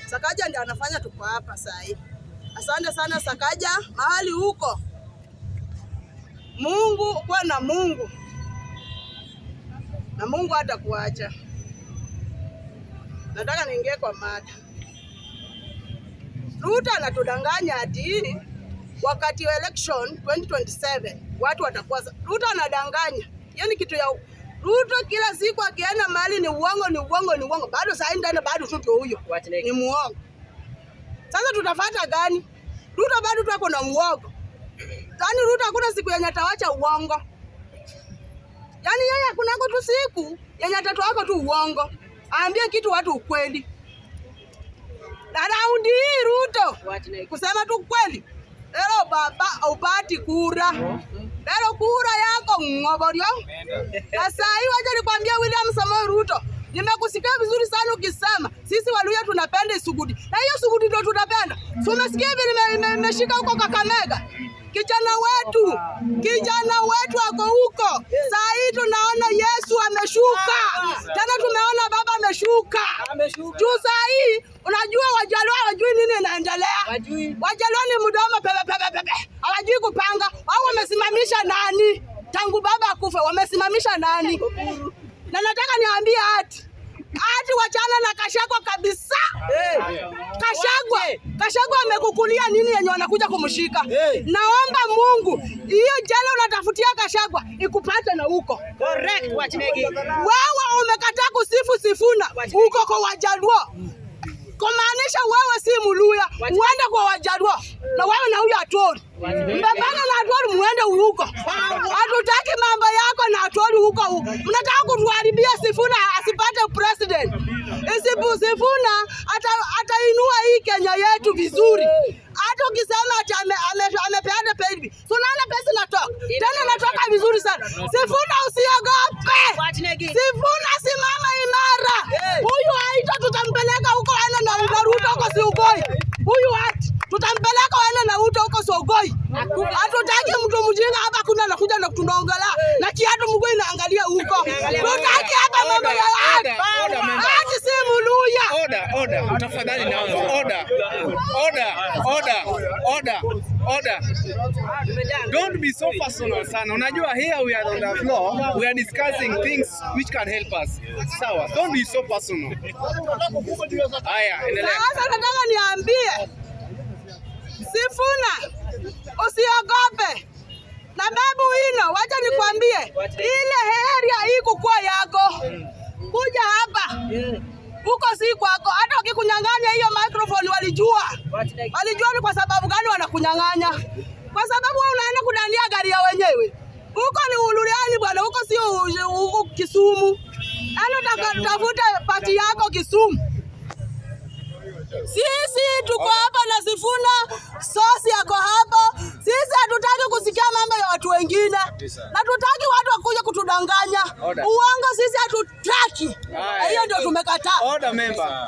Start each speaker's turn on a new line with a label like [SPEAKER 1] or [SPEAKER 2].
[SPEAKER 1] Sakaja ndiye anafanya tuko hapa sasa hivi. Asante sana Sakaja, mahali huko. Mungu kwa na Mungu. Na Mungu hatakuacha. Nataka niingie kwa mada. Ruto anatudanganya ati wakati wa election 2027 watu watakuwa. Ruto anadanganya. Hiyo ni kitu ya Ruto kila siku akienda mahali ni uongo ni uongo ni uongo. Bado saa ndani bado tu huyo. Ni muongo. Sasa tutafuata gani? Ruto bado tuko na muongo. Yaani Ruto hakuna siku yenye atawacha uongo. Yaani yeye hakuna tu siku yenye atatoa tu uongo. Aambie kitu watu ukweli. Na raundi hii Ruto kusema tu kweli. Leo baba upati kura. Leo kura yako ngoborio. Sasa hii wacha nikwambia William Samoei Ruto. Nimekusikia vizuri sana ukisema sisi Waluhya tunapenda Isugudi. Na hiyo Sugudi ndio tunapenda. So umesikia hivi nimeshika huko Kakamega. Kijana wetu ako huko. Saa hii tunaona Yesu ameshuka. Tena tumeona Baba ameshuka. Juu saa hii unajua Wajaluo hawajui nini inaendelea. Wajaluo ni mdomo pepe. Hawajui kupanga. Wao wamesimamisha nani? Tangu Baba akufe wamesimamisha nani? Na nataka niambie ati wachana na Gachagua kabisa. Gachagua amekukulia nini yenye wanakuja kumshika? Naomba Mungu, hiyo jela unatafutia Gachagua ikupate na huko.
[SPEAKER 2] Correct, Wachinegi.
[SPEAKER 1] Wewe umekataa kusifu Sifuna huko kwa Wajaluo. Kumaanisha wewe si Mluhya, uende kwa Wajaluo. Na wewe na huyo Atwoli. Mbebana na Atwoli muende huko. Hatutaki mambo yako na Atwoli huko. Mnataka kutuharibia Sifuna asipate president. Sifuna atainua hii Kenya yetu vizuri. Hata ukisema ati amepeana paybill. Tunaona pesa inatoka. Tena inatoka vizuri sana. Sifuna usiogope. Sifuna simama imara. Huyu haita tutampeleka huko ana na Ruto huko Sugoi. Huyu tutampeleka ana na Ruto huko Sugoi. Hatutaki mtu mjinga hapa kuna anakuja na kutunaongala. Na kiatu mguu inaangalia huko. Tutaki hapa mambo ya ati si Mluhya.
[SPEAKER 3] Order. Tafadhali naomba. Order. Don't be so personal, sana. Unajua here we are on the floor, we are discussing things which can help us. Sawa. Don't be so personal. Haya, endelea.
[SPEAKER 1] Sasa nataka niambie Sifuna usiogope. Na babu hino, wacha nikwambie ile area hii kukua yako. Kuja hapa. Huko si kwako. Hata ukikunyang'anya hiyo microphone walijua. Walijua ni kwa sababu gani wanakunyang'anya. Kwa sababu wewe unaenda kudania gari ya wenyewe. Huko ni Uluryani bwana, huko sio huko Kisumu. Yaani tafuta pati yako Kisumu. Sisi tuko hapa na Sifuna, sosi yako hapa. Sisi hatutaki kusikia mambo ya watu wengine. Hatutaki watu wakuje kutudanganya. Uongo sisi hatutaki. Hiyo ndio tumekataa.
[SPEAKER 3] Order member.